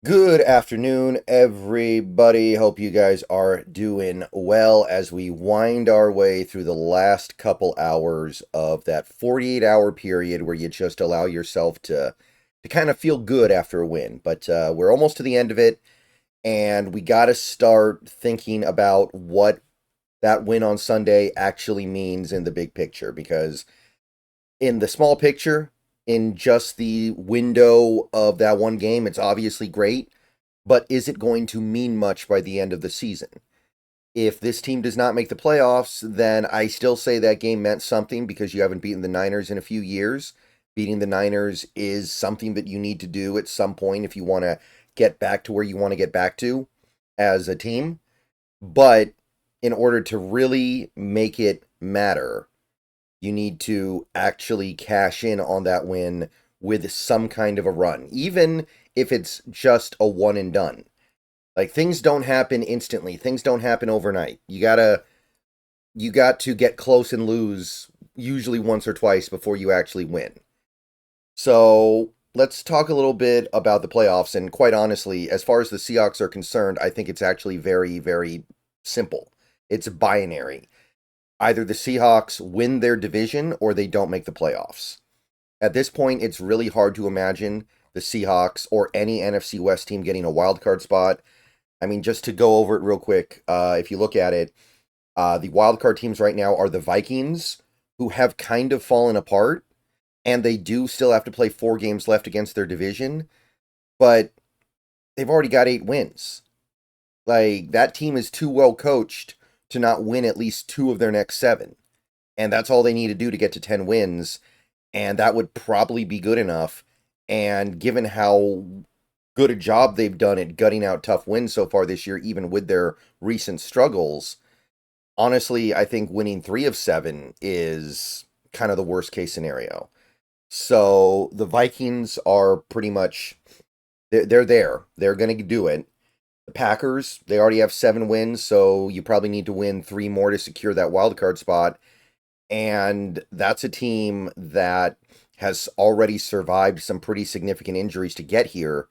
Good afternoon, everybody. Hope you guys are doing well as we wind our way through the last couple hours of that 48-hour period where you just allow yourself to kind of feel good after a win. But we're almost to the end of it, and we got to start thinking about what that win on Sunday actually means in the big picture because in the small picture, in just the window of that one game, it's obviously great, but is it going to mean much by the end of the season? If this team does not make the playoffs, then I still say that game meant something because you haven't beaten the Niners in a few years. Beating the Niners is something that you need to do at some point if you want to get back to where you want to get back to as a team. But in order to really make it matter, you need to actually cash in on that win with some kind of a run, even if it's just a one and done. Like things don't happen instantly. Things don't happen overnight. You got to get close and lose usually once or twice before you actually win. So, let's talk a little bit about the playoffs and quite honestly, as far as the Seahawks are concerned, I think it's actually very very simple. It's binary. Either the Seahawks win their division or they don't make the playoffs. At this point, it's really hard to imagine the Seahawks or any NFC West team getting a wild card spot. I mean, just to go over it real quick, if you look at it, the wild card teams right now are the Vikings, who have kind of fallen apart, and they do still have to play 4 games left against their division, but they've already got 8 wins. Like, that team is too well coached to not win at least 2 of their next 7. And that's all they need to do to get to 10 wins. And that would probably be good enough. And given how good a job they've done at gutting out tough wins so far this year, even with their recent struggles, honestly, I think winning 3 of 7 is kind of the worst case scenario. So the Vikings are pretty much they're there. They're going to do it. The Packers, they already have 7 wins, so you probably need to win 3 more to secure that wild card spot. And that's a team that has already survived some pretty significant injuries to get here.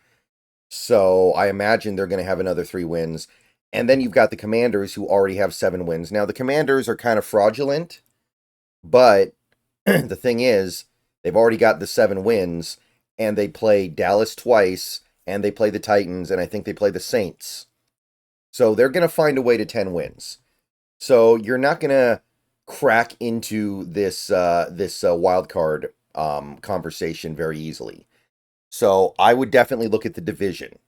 So I imagine they're going to have another 3 wins. And then you've got the Commanders who already have 7 wins. Now, the Commanders are kind of fraudulent, but the thing is, they've already got the 7 wins, and they play Dallas twice, and they play the Titans, and I think they play the Saints. So they're going to find a way to 10 wins. So you're not going to crack into this wild card conversation very easily. So I would definitely look at the division.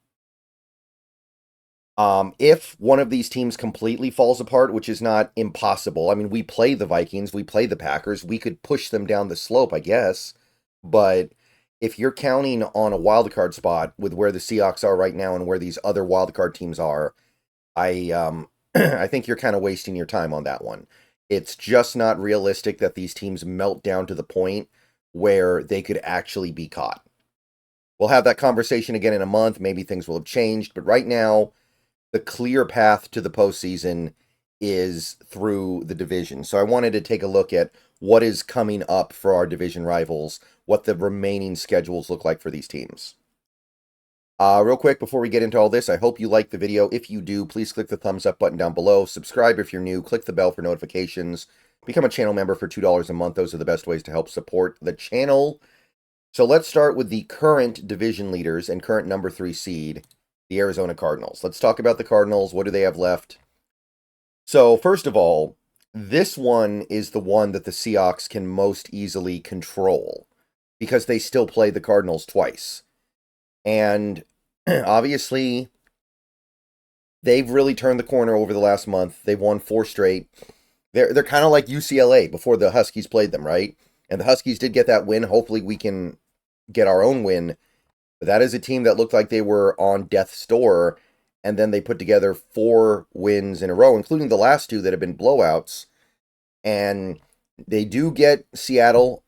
If one of these teams completely falls apart, which is not impossible, I mean, we play the Vikings, we play the Packers, we could push them down the slope, I guess. But if you're counting on a wild card spot with where the Seahawks are right now and where these other wild card teams are, I I think you're kind of wasting your time on that one. It's just not realistic that these teams melt down to the point where they could actually be caught. We'll have that conversation again in a month. Maybe things will have changed, but right now, the clear path to the postseason is through the division. So I wanted to take a look at what is coming up for our division rivals, what the remaining schedules look like for these teams. Real quick, before we get into all this, I hope you like the video. If you do, please click the thumbs up button down below. Subscribe if you're new. Click the bell for notifications. Become a channel member for $2 a month. Those are the best ways to help support the channel. So let's start with the current division leaders and current number 3 seed, the Arizona Cardinals. Let's talk about the Cardinals. What do they have left? So, first of all, this one is the one that the Seahawks can most easily control because they still play the Cardinals twice. And obviously, they've really turned the corner over the last month. They've won 4 straight. They're kind of like UCLA before the Huskies played them, right? And the Huskies did get that win. Hopefully, we can get our own win. But that is a team that looked like they were on death's door, and then they put together 4 wins in a row, including the last 2 that have been blowouts. And they do get Seattle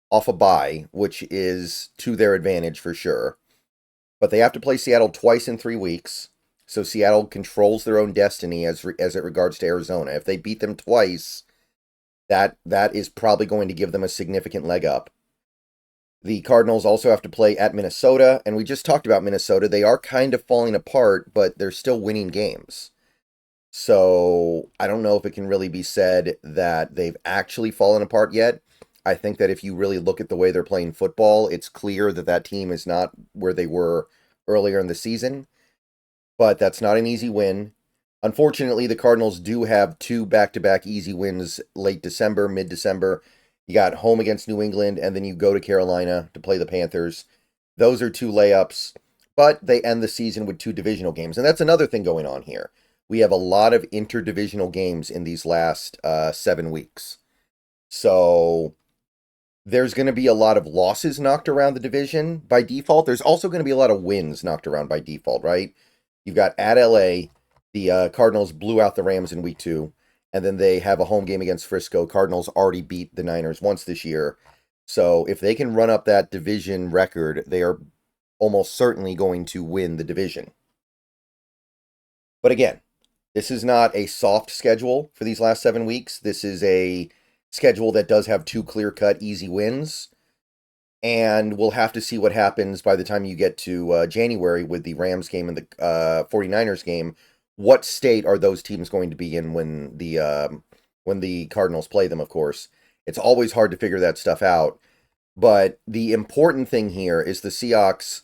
off a bye, which is to their advantage for sure. But they have to play Seattle twice in 3 weeks. So Seattle controls their own destiny as it regards to Arizona. If they beat them twice, that is probably going to give them a significant leg up. The Cardinals also have to play at Minnesota, and we just talked about Minnesota. They are kind of falling apart, but they're still winning games. So I don't know if it can really be said that they've actually fallen apart yet. I think that if you really look at the way they're playing football, it's clear that that team is not where they were earlier in the season. But that's not an easy win. Unfortunately, the Cardinals do have two back-to-back easy wins late December, mid-December. You got home against New England, and then you go to Carolina to play the Panthers. Those are two layups, but they end the season with two divisional games. And that's another thing going on here. We have a lot of interdivisional games in these last 7 weeks. So there's going to be a lot of losses knocked around the division by default. There's also going to be a lot of wins knocked around by default, right? You've got at LA, the Cardinals blew out the Rams in week 2, and then they have a home game against Frisco. Cardinals already beat the Niners once this year. So if they can run up that division record, they are almost certainly going to win the division. But again, this is not a soft schedule for these last 7 weeks. This is a schedule that does have two clear-cut, easy wins. And we'll have to see what happens by the time you get to January with the Rams game and the 49ers game. What state are those teams going to be in when the Cardinals play them, of course? It's always hard to figure that stuff out. But the important thing here is the Seahawks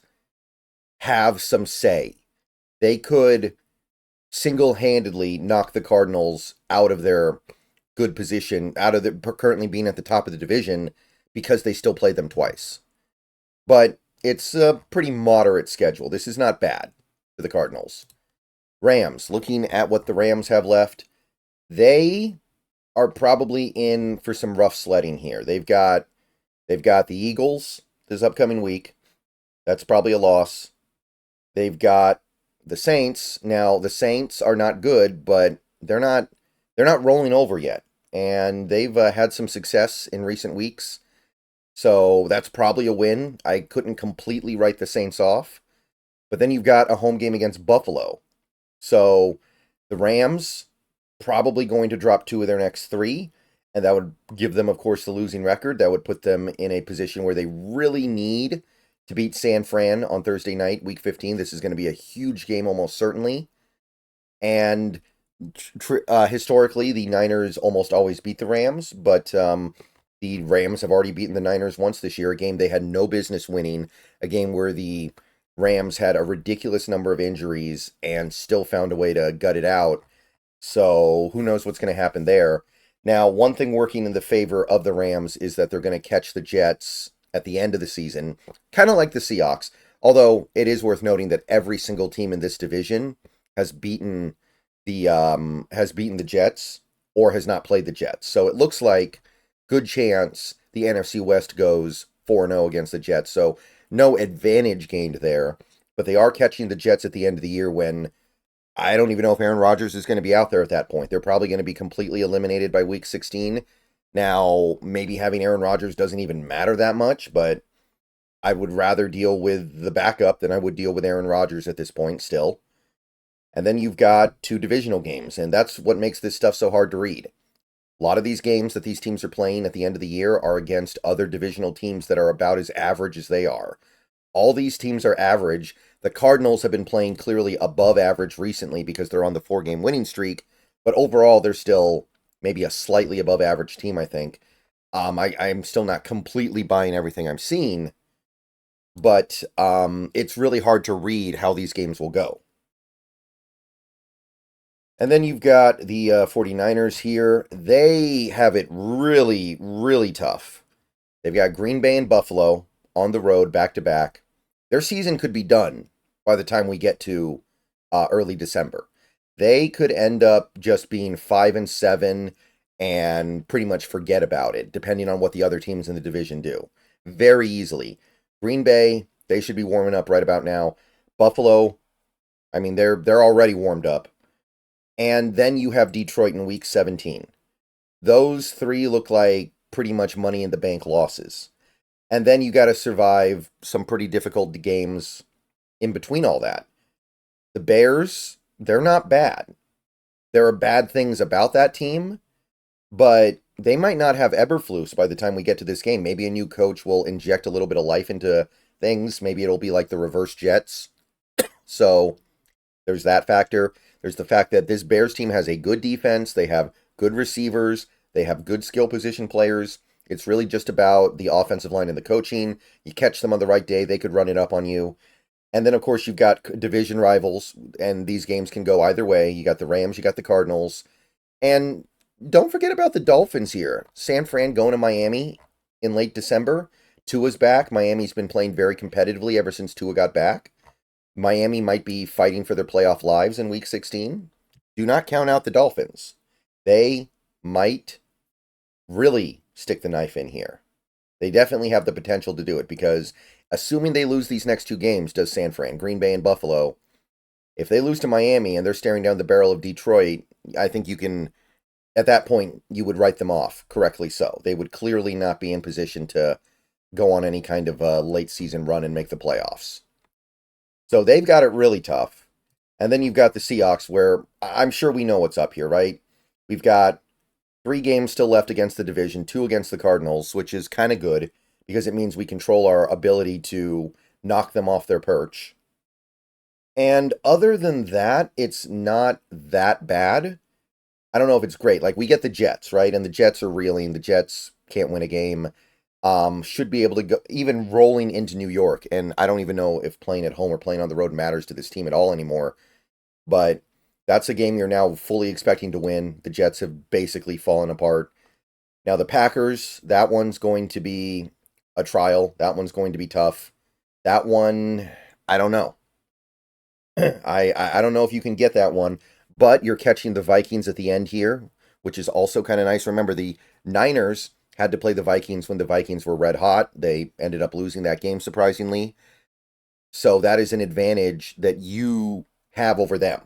have some say. They could single-handedly knock the Cardinals out of their good position, out of the currently being at the top of the division, because they still play them twice. But it's a pretty moderate schedule. This is not bad for the Cardinals. Rams, looking at what the Rams have left, they are probably in for some rough sledding here. They've got the Eagles this upcoming week. That's probably a loss. They've got the Saints. Now, the Saints are not good, but they're not rolling over yet. And they've had some success in recent weeks. So that's probably a win. I couldn't completely write the Saints off. But then you've got a home game against Buffalo. So the Rams probably going to drop 2 of their next 3. And that would give them, of course, the losing record. That would put them in a position where they really need to beat San Fran on Thursday night, week 15. This is going to be a huge game almost certainly. And historically, the Niners almost always beat the Rams, but the Rams have already beaten the Niners once this year, a game they had no business winning, a game where the Rams had a ridiculous number of injuries and still found a way to gut it out. So who knows what's going to happen there. Now, one thing working in the favor of the Rams is that they're going to catch the Jets at the end of the season, kind of like the Seahawks, although it is worth noting that every single team in this division has beaten the Jets or has not played the Jets. So it looks like good chance the NFC West goes 4-0 against the Jets. So no advantage gained there, but they are catching the Jets at the end of the year when I don't even know if Aaron Rodgers is going to be out there at that point. They're probably going to be completely eliminated by week 16. Now, maybe having Aaron Rodgers doesn't even matter that much, but I would rather deal with the backup than I would deal with Aaron Rodgers at this point still. And then you've got 2 divisional games, and that's what makes this stuff so hard to read. A lot of these games that these teams are playing at the end of the year are against other divisional teams that are about as average as they are. All these teams are average. The Cardinals have been playing clearly above average recently because they're on the 4-game winning streak, but overall they're still maybe a slightly above average team, I think. I'm still not completely buying everything I'm seeing, but it's really hard to read how these games will go. And then you've got the 49ers here. They have it really, really tough. They've got Green Bay and Buffalo on the road back-to-back. Their season could be done by the time we get to early December. They could end up just being 5-7 and pretty much forget about it, depending on what the other teams in the division do. Very easily. Green Bay, they should be warming up right about now. Buffalo, I mean, they're already warmed up. And then you have Detroit in week 17. Those 3 look like pretty much money in the bank losses. And then you got to survive some pretty difficult games in between all that. The Bears, they're not bad. There are bad things about that team, but they might not have Eberflus by the time we get to this game. Maybe a new coach will inject a little bit of life into things. Maybe it'll be like the reverse Jets. So there's that factor. There's the fact that this Bears team has a good defense. They have good receivers. They have good skill position players. It's really just about the offensive line and the coaching. You catch them on the right day, they could run it up on you. And then, of course, you've got division rivals, and these games can go either way. You got the Rams, you got the Cardinals. And don't forget about the Dolphins here. San Fran going to Miami in late December. Tua's back. Miami's been playing very competitively ever since Tua got back. Miami might be fighting for their playoff lives in Week 16. Do not count out the Dolphins. They might really stick the knife in here. They definitely have the potential to do it because assuming they lose these next two games, does San Fran, Green Bay, and Buffalo, if they lose to Miami and they're staring down the barrel of Detroit, I think you can, at that point, you would write them off, correctly so. They would clearly not be in position to go on any kind of a late season run and make the playoffs. So they've got it really tough. And then you've got the Seahawks where I'm sure we know what's up here, right? We've got 3 games still left against the division, 2 against the Cardinals, which is kind of good because it means we control our ability to knock them off their perch. And other than that, it's not that bad. I don't know if it's great. Like, we get the Jets, right? And the Jets are reeling. The Jets can't win a game. Should be able to go, even rolling into New York. And I don't even know if playing at home or playing on the road matters to this team at all anymore. But that's a game you're now fully expecting to win. The Jets have basically fallen apart. Now, the Packers, that one's going to be a trial. That one's going to be tough. That one, I don't know. I don't know if you can get that one, but you're catching the Vikings at the end here, which is also kind of nice. Remember, the Niners had to play the Vikings when the Vikings were red hot. They ended up losing that game, surprisingly. So that is an advantage that you have over them.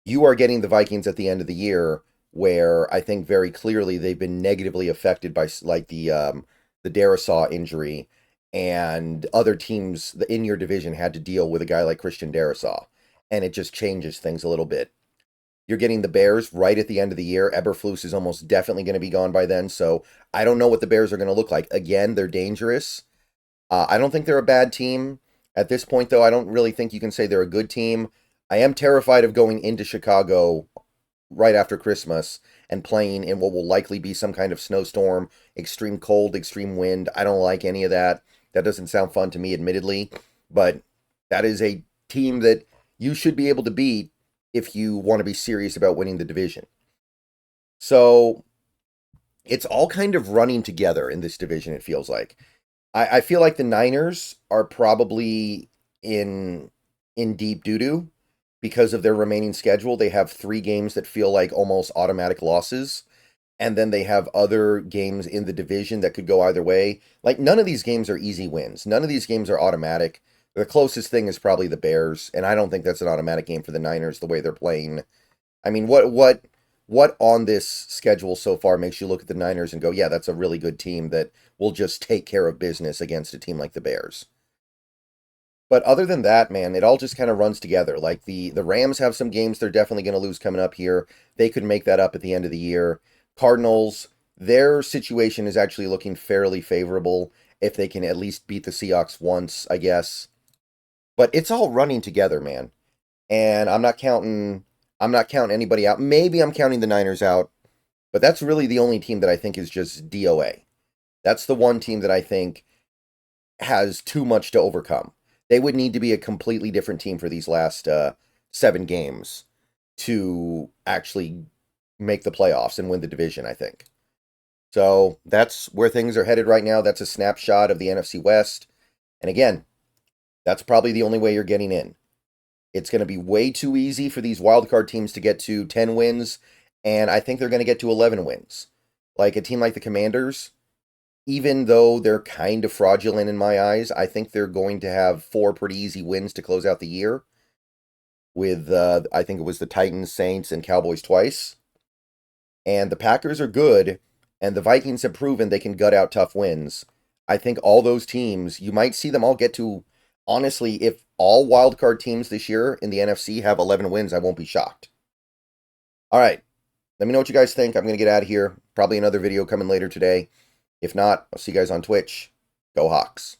You are getting the Vikings at the end of the year, where I think very clearly they've been negatively affected by like the Darisaw injury, and other teams in your division had to deal with a guy like Christian Darisaw, and it just changes things a little bit. You're getting the Bears right at the end of the year. Eberflus is almost definitely going to be gone by then, so I don't know what the Bears are going to look like. Again, they're dangerous. I don't think they're a bad team. At this point, though, I don't really think you can say they're a good team. I am terrified of going into Chicago right after Christmas and playing in what will likely be some kind of snowstorm, extreme cold, extreme wind. I don't like any of that. That doesn't sound fun to me, admittedly, but that is a team that you should be able to beat if you want to be serious about winning the division. So it's all kind of running together in this division, it feels like. I feel like the Niners are probably in deep doo-doo because of their remaining schedule. They have 3 games that feel like almost automatic losses. And then they have other games in the division that could go either way. Like, none of these games are easy wins. None of these games are automatic. The closest thing is probably the Bears, and I don't think that's an automatic game for the Niners the way they're playing. I mean, what on this schedule so far makes you look at the Niners and go, yeah, that's a really good team that will just take care of business against a team like the Bears? But other than that, man, it all just kind of runs together. Like, the Rams have some games they're definitely going to lose coming up here. They could make that up at the end of the year. Cardinals, their situation is actually looking fairly favorable if they can at least beat the Seahawks once, I guess. But it's all running together, man. And I'm not counting anybody out. Maybe I'm counting the Niners out, but that's really the only team that I think is just DOA. That's the one team that I think has too much to overcome. They would need to be a completely different team for these last 7 games to actually make the playoffs and win the division, I think. So that's where things are headed right now. That's a snapshot of the NFC West. And again, that's probably the only way you're getting in. It's going to be way too easy for these wildcard teams to get to 10 wins, and I think they're going to get to 11 wins. Like a team like the Commanders, even though they're kind of fraudulent in my eyes, I think they're going to have 4 pretty easy wins to close out the year with, I think it was the Titans, Saints, and Cowboys twice. And the Packers are good, and the Vikings have proven they can gut out tough wins. I think all those teams, you might see them all get to, honestly, if all wildcard teams this year in the NFC have 11 wins, I won't be shocked. All right, Let me know what you guys think. I'm going to get out of here. Probably another video coming later today. If not, I'll see you guys on Twitch. Go Hawks.